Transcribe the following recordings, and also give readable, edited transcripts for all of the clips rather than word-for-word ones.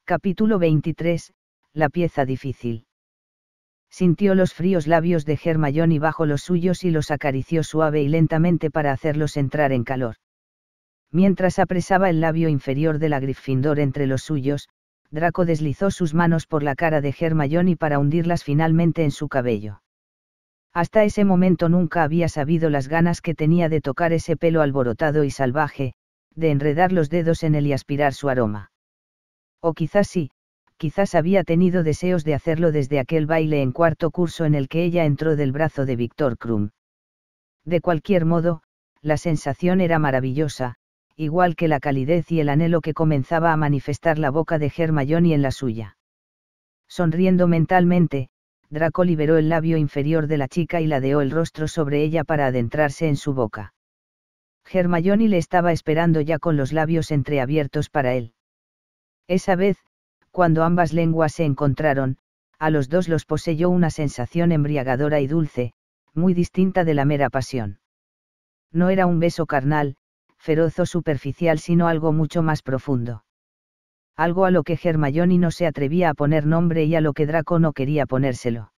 Capítulo 23, la pieza difícil. Sintió los fríos labios de Hermione bajo los suyos y los acarició suave y lentamente para hacerlos entrar en calor. Mientras apresaba el labio inferior de la Gryffindor entre los suyos, Draco deslizó sus manos por la cara de Hermione para hundirlas finalmente en su cabello. Hasta ese momento nunca había sabido las ganas que tenía de tocar ese pelo alborotado y salvaje, de enredar los dedos en él y aspirar su aroma. O quizás sí, quizás había tenido deseos de hacerlo desde aquel baile en cuarto curso en el que ella entró del brazo de Viktor Krum. De cualquier modo, la sensación era maravillosa, igual que la calidez y el anhelo que comenzaba a manifestar la boca de Hermione en la suya. Sonriendo mentalmente, Draco liberó el labio inferior de la chica y ladeó el rostro sobre ella para adentrarse en su boca. Hermione le estaba esperando ya con los labios entreabiertos para él. Esa vez, cuando ambas lenguas se encontraron, a los dos los poseyó una sensación embriagadora y dulce, muy distinta de la mera pasión. No era un beso carnal, feroz o superficial, sino algo mucho más profundo. Algo a lo que Hermione no se atrevía a poner nombre y a lo que Draco no quería ponérselo.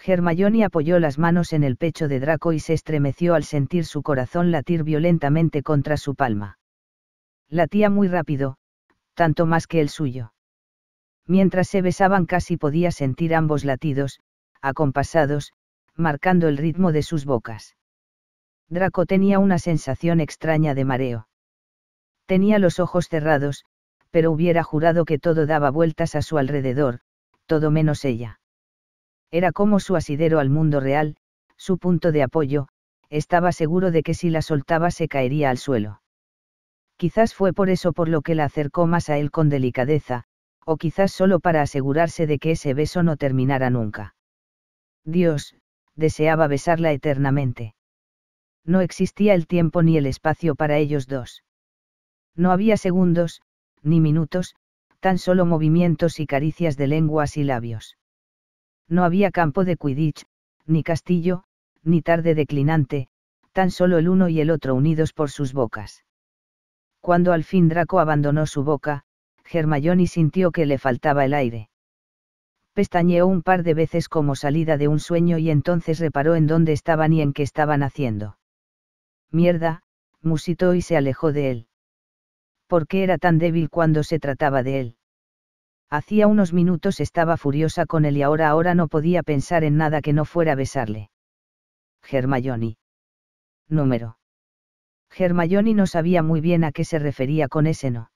Hermione apoyó las manos en el pecho de Draco y se estremeció al sentir su corazón latir violentamente contra su palma. Latía muy rápido, tanto más que el suyo. Mientras se besaban casi podía sentir ambos latidos, acompasados, marcando el ritmo de sus bocas. Draco tenía una sensación extraña de mareo. Tenía los ojos cerrados, pero hubiera jurado que todo daba vueltas a su alrededor, todo menos ella. Era como su asidero al mundo real, su punto de apoyo, estaba seguro de que si la soltaba se caería al suelo. Quizás fue por eso por lo que la acercó más a él con delicadeza, o quizás solo para asegurarse de que ese beso no terminara nunca. Dios, deseaba besarla eternamente. No existía el tiempo ni el espacio para ellos dos. No había segundos, ni minutos, tan solo movimientos y caricias de lenguas y labios. No había campo de Quidditch, ni castillo, ni tarde declinante, tan solo el uno y el otro unidos por sus bocas. Cuando al fin Draco abandonó su boca, Hermione sintió que le faltaba el aire. Pestañeó un par de veces como salida de un sueño y entonces reparó en dónde estaban y en qué estaban haciendo. Mierda, musitó y se alejó de él. ¿Por qué era tan débil cuando se trataba de él? Hacía unos minutos estaba furiosa con él y ahora no podía pensar en nada que no fuera besarle. Hermione. Número. Hermione no sabía muy bien a qué se refería con ese no.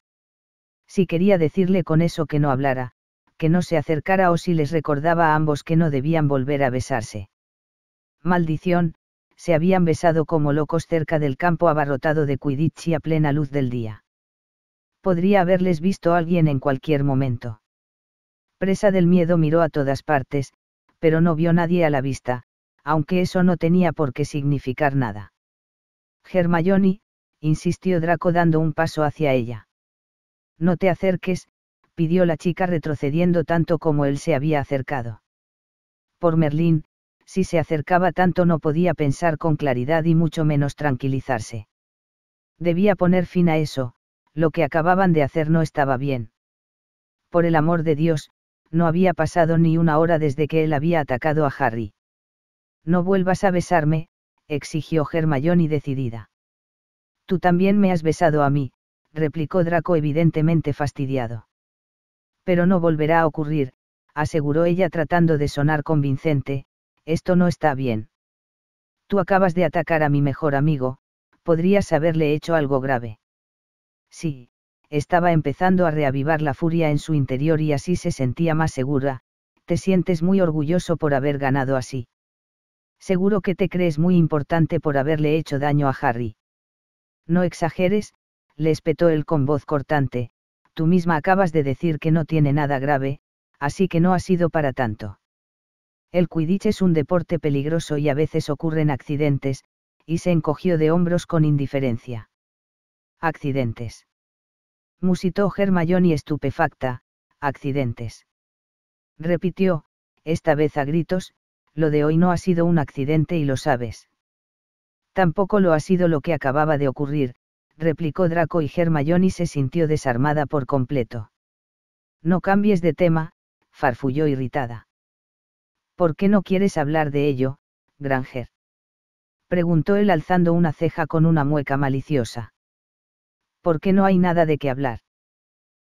Si quería decirle con eso que no hablara, que no se acercara o si les recordaba a ambos que no debían volver a besarse. Maldición, se habían besado como locos cerca del campo abarrotado de Quidditch y a plena luz del día. Podría haberles visto alguien en cualquier momento. Presa del miedo miró a todas partes, pero no vio nadie a la vista, aunque eso no tenía por qué significar nada. Hermione, insistió Draco dando un paso hacia ella. No te acerques, pidió la chica retrocediendo tanto como él se había acercado. Por Merlín, si se acercaba tanto no podía pensar con claridad y mucho menos tranquilizarse. Debía poner fin a eso, lo que acababan de hacer no estaba bien. Por el amor de Dios, no había pasado ni una hora desde que él había atacado a Harry. No vuelvas a besarme, exigió Hermione decidida. Tú también me has besado a mí, replicó Draco evidentemente fastidiado. Pero no volverá a ocurrir, aseguró ella tratando de sonar convincente, esto no está bien. Tú acabas de atacar a mi mejor amigo, podrías haberle hecho algo grave. Sí, estaba empezando a reavivar la furia en su interior y así se sentía más segura, te sientes muy orgulloso por haber ganado así. Seguro que te crees muy importante por haberle hecho daño a Harry. No exageres, le espetó él con voz cortante, tú misma acabas de decir que no tiene nada grave, así que no ha sido para tanto. El Quidditch es un deporte peligroso y a veces ocurren accidentes, y se encogió de hombros con indiferencia. Accidentes. Musitó Hermione estupefacta, accidentes. Repitió, esta vez a gritos, lo de hoy no ha sido un accidente y lo sabes. Tampoco lo ha sido lo que acababa de ocurrir, replicó Draco y Hermione se sintió desarmada por completo. No cambies de tema, farfulló irritada. ¿Por qué no quieres hablar de ello, Granger? Preguntó él alzando una ceja con una mueca maliciosa. ¿Por qué no hay nada de qué hablar?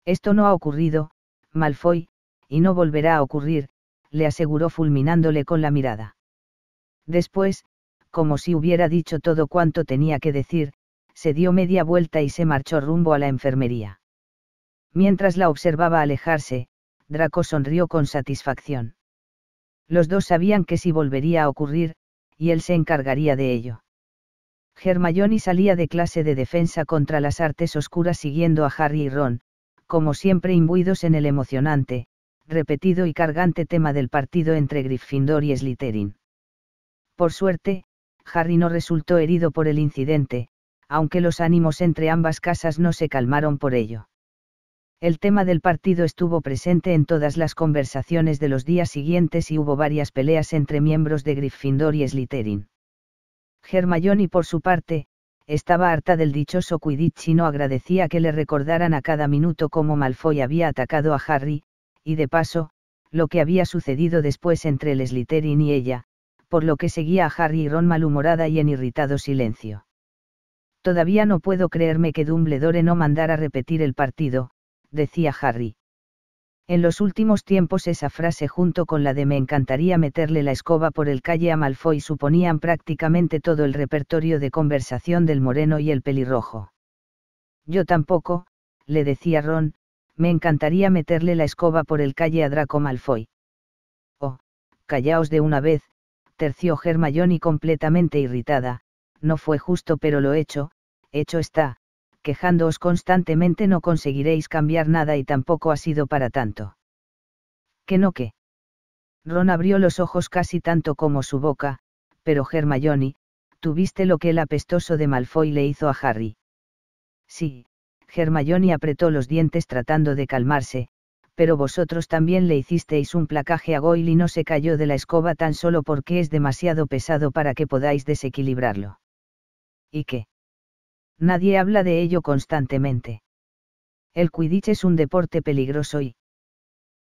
Esto no ha ocurrido, Malfoy, y no volverá a ocurrir, le aseguró fulminándole con la mirada. Después, como si hubiera dicho todo cuanto tenía que decir, se dio media vuelta y se marchó rumbo a la enfermería. Mientras la observaba alejarse, Draco sonrió con satisfacción. Los dos sabían que sí volvería a ocurrir, y él se encargaría de ello. Hermione salía de clase de defensa contra las artes oscuras siguiendo a Harry y Ron, como siempre imbuidos en el emocionante, repetido y cargante tema del partido entre Gryffindor y Slytherin. Por suerte, Harry no resultó herido por el incidente, aunque los ánimos entre ambas casas no se calmaron por ello. El tema del partido estuvo presente en todas las conversaciones de los días siguientes y hubo varias peleas entre miembros de Gryffindor y Slytherin. Hermione, por su parte, estaba harta del dichoso Quidditch y no agradecía que le recordaran a cada minuto cómo Malfoy había atacado a Harry, y de paso, lo que había sucedido después entre el Slytherin y ella, por lo que seguía a Harry y Ron malhumorada y en irritado silencio. Todavía no puedo creerme que Dumbledore no mandara repetir el partido, decía Harry. En los últimos tiempos esa frase junto con la de me encantaría meterle la escoba por el calle a Malfoy suponían prácticamente todo el repertorio de conversación del moreno y el pelirrojo. Yo tampoco, le decía Ron, me encantaría meterle la escoba por el calle a Draco Malfoy. Oh, callaos de una vez, terció Hermione completamente irritada, no fue justo pero lo hecho está. Quejándoos constantemente no conseguiréis cambiar nada y tampoco ha sido para tanto. ¿Qué no qué? Ron abrió los ojos casi tanto como su boca, pero Hermione, ¿tú viste lo que el apestoso de Malfoy le hizo a Harry? Sí, Hermione apretó los dientes tratando de calmarse, pero vosotros también le hicisteis un placaje a Goyle y no se cayó de la escoba tan solo porque es demasiado pesado para que podáis desequilibrarlo. ¿Y qué? Nadie habla de ello constantemente. El Quidditch es un deporte peligroso y...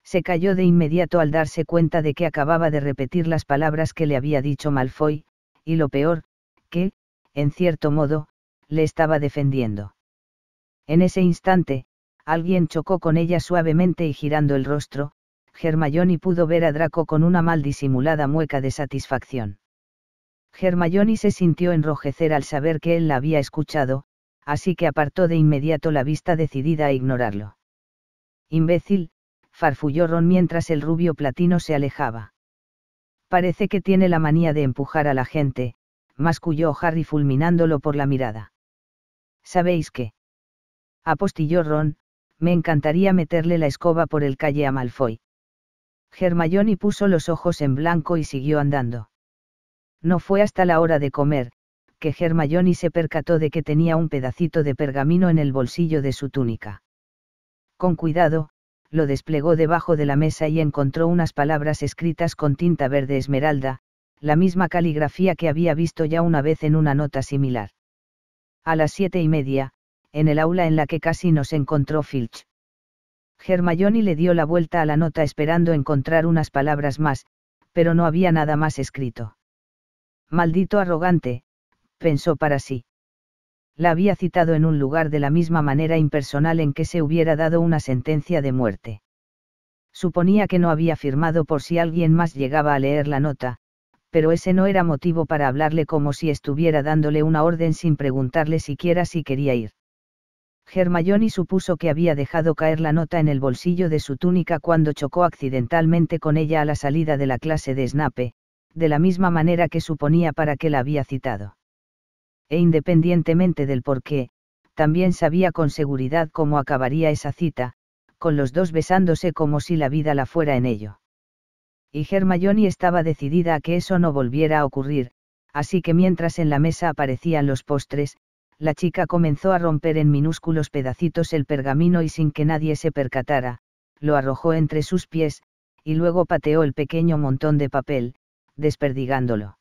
Se calló de inmediato al darse cuenta de que acababa de repetir las palabras que le había dicho Malfoy, y lo peor, que, en cierto modo, le estaba defendiendo. En ese instante, alguien chocó con ella suavemente y girando el rostro, Hermione pudo ver a Draco con una mal disimulada mueca de satisfacción. Hermione se sintió enrojecer al saber que él la había escuchado, así que apartó de inmediato la vista decidida a ignorarlo. Imbécil, farfulló Ron mientras el rubio platino se alejaba. Parece que tiene la manía de empujar a la gente, masculló Harry fulminándolo por la mirada. ¿Sabéis qué? Apostilló Ron, me encantaría meterle la escoba por el calle a Malfoy. Hermione puso los ojos en blanco y siguió andando. No fue hasta la hora de comer, que Hermione se percató de que tenía un pedacito de pergamino en el bolsillo de su túnica. Con cuidado, lo desplegó debajo de la mesa y encontró unas palabras escritas con tinta verde esmeralda, la misma caligrafía que había visto ya una vez en una nota similar. A las 7:30, en el aula en la que casi nos encontró Filch. Hermione le dio la vuelta a la nota esperando encontrar unas palabras más, pero no había nada más escrito. Maldito arrogante, pensó para sí. La había citado en un lugar de la misma manera impersonal en que se hubiera dado una sentencia de muerte. Suponía que no había firmado por si alguien más llegaba a leer la nota, pero ese no era motivo para hablarle como si estuviera dándole una orden sin preguntarle siquiera si quería ir. Hermione supuso que había dejado caer la nota en el bolsillo de su túnica cuando chocó accidentalmente con ella a la salida de la clase de Snape, de la misma manera que suponía para qué la había citado. E independientemente del porqué, también sabía con seguridad cómo acabaría esa cita, con los dos besándose como si la vida la fuera en ello. Y Hermione estaba decidida a que eso no volviera a ocurrir, así que mientras en la mesa aparecían los postres, la chica comenzó a romper en minúsculos pedacitos el pergamino y sin que nadie se percatara, lo arrojó entre sus pies, y luego pateó el pequeño montón de papel, desperdigándolo.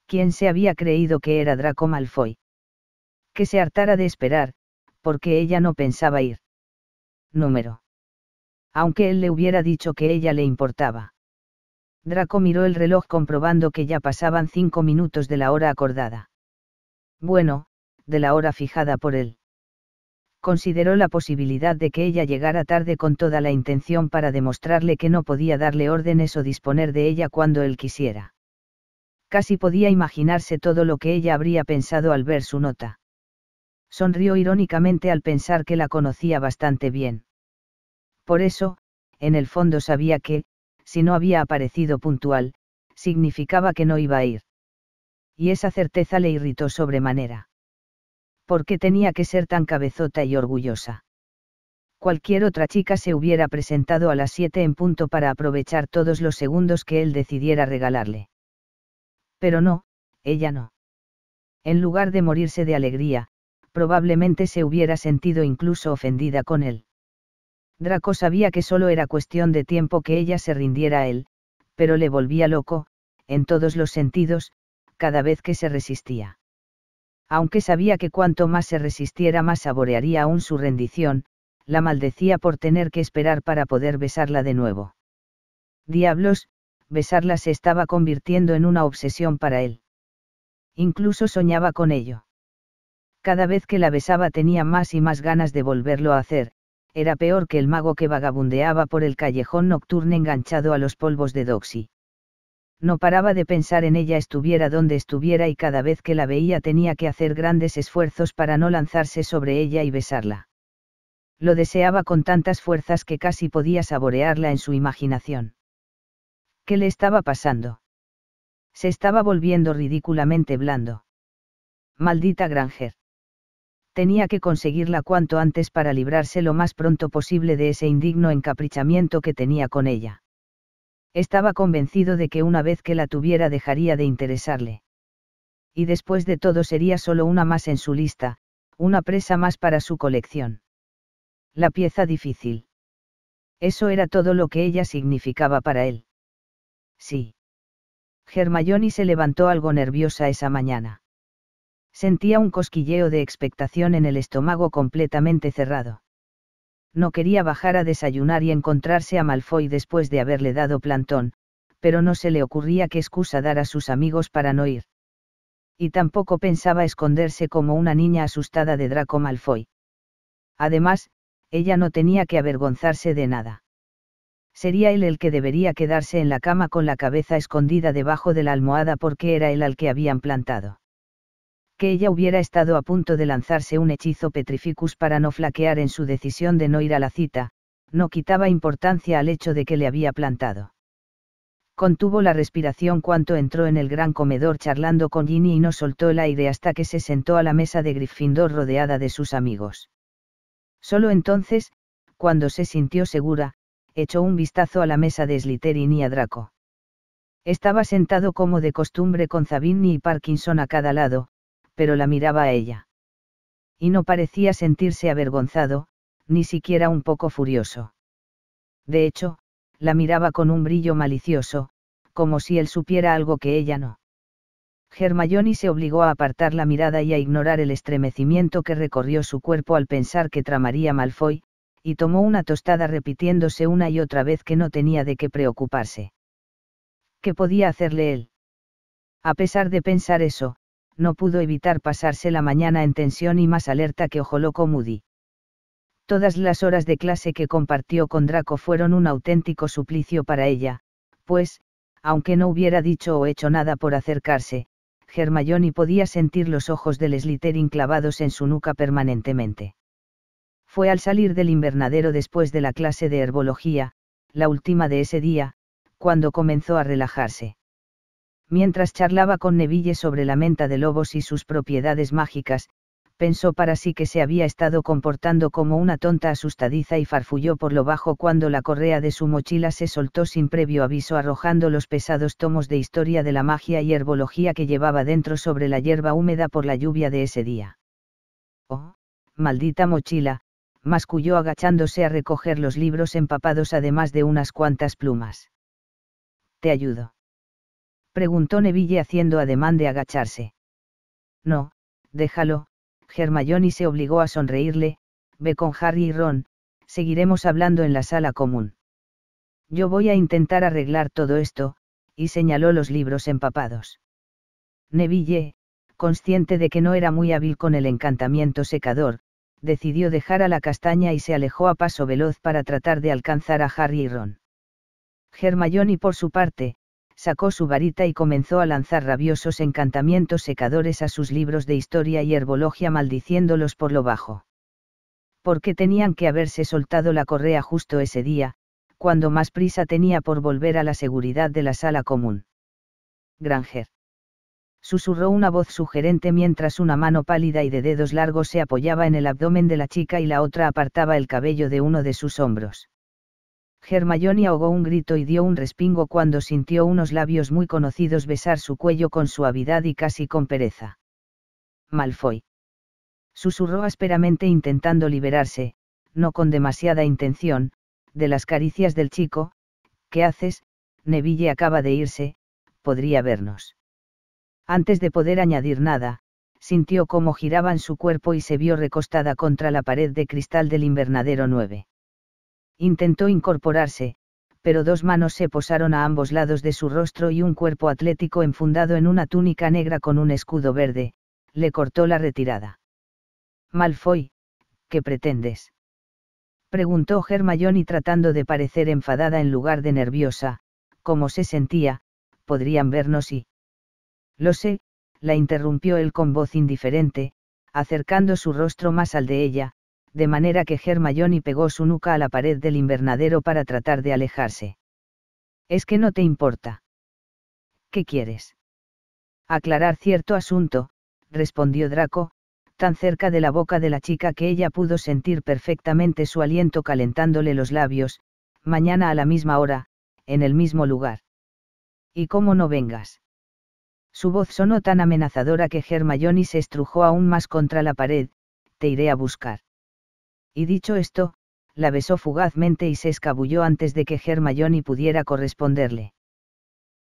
¿Quién se había creído que era Draco Malfoy? Que se hartara de esperar, porque ella no pensaba ir. Número Aunque él le hubiera dicho que ella le importaba. Draco miró el reloj comprobando que ya pasaban 5 minutos de la hora acordada. Bueno, de la hora fijada por él. Consideró la posibilidad de que ella llegara tarde con toda la intención para demostrarle que no podía darle órdenes o disponer de ella cuando él quisiera. Casi podía imaginarse todo lo que ella habría pensado al ver su nota. Sonrió irónicamente al pensar que la conocía bastante bien. Por eso, en el fondo sabía que, si no había aparecido puntual, significaba que no iba a ir. Y esa certeza le irritó sobremanera. ¿Por qué tenía que ser tan cabezota y orgullosa? Cualquier otra chica se hubiera presentado a las 7 en punto para aprovechar todos los segundos que él decidiera regalarle. Pero no, ella no. En lugar de morirse de alegría, probablemente se hubiera sentido incluso ofendida con él. Draco sabía que solo era cuestión de tiempo que ella se rindiera a él, pero le volvía loco, en todos los sentidos, cada vez que se resistía. Aunque sabía que cuanto más se resistiera más saborearía aún su rendición, la maldecía por tener que esperar para poder besarla de nuevo. Diablos, besarla se estaba convirtiendo en una obsesión para él. Incluso soñaba con ello. Cada vez que la besaba tenía más y más ganas de volverlo a hacer, era peor que el mago que vagabundeaba por el callejón nocturno enganchado a los polvos de Doxy. No paraba de pensar en ella estuviera donde estuviera y cada vez que la veía tenía que hacer grandes esfuerzos para no lanzarse sobre ella y besarla. Lo deseaba con tantas fuerzas que casi podía saborearla en su imaginación. ¿Qué le estaba pasando? Se estaba volviendo ridículamente blando. Maldita Granger. Tenía que conseguirla cuanto antes para librarse lo más pronto posible de ese indigno encaprichamiento que tenía con ella. Estaba convencido de que una vez que la tuviera dejaría de interesarle. Y después de todo sería solo una más en su lista, una presa más para su colección. La pieza difícil. Eso era todo lo que ella significaba para él. Sí. Hermione se levantó algo nerviosa esa mañana. Sentía un cosquilleo de expectación en el estómago completamente cerrado. No quería bajar a desayunar y encontrarse a Malfoy después de haberle dado plantón, pero no se le ocurría qué excusa dar a sus amigos para no ir. Y tampoco pensaba esconderse como una niña asustada de Draco Malfoy. Además, ella no tenía que avergonzarse de nada. Sería él el que debería quedarse en la cama con la cabeza escondida debajo de la almohada porque era él al que habían plantado. Que ella hubiera estado a punto de lanzarse un hechizo Petrificus para no flaquear en su decisión de no ir a la cita, no quitaba importancia al hecho de que le había plantado. Contuvo la respiración cuanto entró en el gran comedor charlando con Ginny y no soltó el aire hasta que se sentó a la mesa de Gryffindor rodeada de sus amigos. Solo entonces, cuando se sintió segura, echó un vistazo a la mesa de Slytherin y a Draco. Estaba sentado como de costumbre con Zabinny y Parkinson a cada lado, pero la miraba a ella. Y no parecía sentirse avergonzado, ni siquiera un poco furioso. De hecho, la miraba con un brillo malicioso, como si él supiera algo que ella no. Hermione se obligó a apartar la mirada y a ignorar el estremecimiento que recorrió su cuerpo al pensar que tramaría Malfoy, y tomó una tostada repitiéndose una y otra vez que no tenía de qué preocuparse. ¿Qué podía hacerle él? A pesar de pensar eso, no pudo evitar pasarse la mañana en tensión y más alerta que Ojo Loco Moody. Todas las horas de clase que compartió con Draco fueron un auténtico suplicio para ella, pues, aunque no hubiera dicho o hecho nada por acercarse, Hermione podía sentir los ojos del Slytherin clavados en su nuca permanentemente. Fue al salir del invernadero después de la clase de herbología, la última de ese día, cuando comenzó a relajarse. Mientras charlaba con Neville sobre la menta de lobos y sus propiedades mágicas, pensó para sí que se había estado comportando como una tonta asustadiza y farfulló por lo bajo cuando la correa de su mochila se soltó sin previo aviso arrojando los pesados tomos de historia de la magia y herbología que llevaba dentro sobre la hierba húmeda por la lluvia de ese día. «Oh, maldita mochila», masculló agachándose a recoger los libros empapados además de unas cuantas plumas. «¿Te ayudo?», preguntó Neville haciendo ademán de agacharse. «No, déjalo», Hermione se obligó a sonreírle, «ve con Harry y Ron, Seguiremos hablando en la sala común. Yo voy a intentar arreglar todo esto, y señaló los libros empapados. Neville, consciente de que no era muy hábil con el encantamiento secador, decidió dejar a la castaña y se alejó a paso veloz para tratar de alcanzar a Harry y Ron. Hermione, por su parte, sacó su varita y comenzó a lanzar rabiosos encantamientos secadores a sus libros de historia y herbología, maldiciéndolos por lo bajo. ¿Por qué tenían que haberse soltado la correa justo ese día, cuando más prisa tenía por volver a la seguridad de la sala común? Granger. Susurró una voz sugerente mientras una mano pálida y de dedos largos se apoyaba en el abdomen de la chica y la otra apartaba el cabello de uno de sus hombros. Hermione ahogó un grito y dio un respingo cuando sintió unos labios muy conocidos besar su cuello con suavidad y casi con pereza. Malfoy. Susurró ásperamente intentando liberarse, no con demasiada intención, de las caricias del chico. ¿Qué haces? Neville acaba de irse, podría vernos. Antes de poder añadir nada, sintió cómo giraban su cuerpo y se vio recostada contra la pared de cristal del invernadero 9. Intentó incorporarse, pero dos manos se posaron a ambos lados de su rostro y un cuerpo atlético enfundado en una túnica negra con un escudo verde, le cortó la retirada. Malfoy, ¿qué pretendes? Preguntó Hermione tratando de parecer enfadada en lugar de nerviosa. ¿Cómo se sentía? Podrían vernos y... Lo sé, la interrumpió él con voz indiferente, acercando su rostro más al de ella, de manera que Hermione pegó su nuca a la pared del invernadero para tratar de alejarse. ¿Es que no te importa? ¿Qué quieres? Aclarar cierto asunto, respondió Draco, tan cerca de la boca de la chica que ella pudo sentir perfectamente su aliento calentándole los labios. Mañana a la misma hora, en el mismo lugar. ¿Y cómo no vengas? Su voz sonó tan amenazadora que Hermione se estrujó aún más contra la pared. Te iré a buscar. Y dicho esto, la besó fugazmente y se escabulló antes de que Hermione pudiera corresponderle.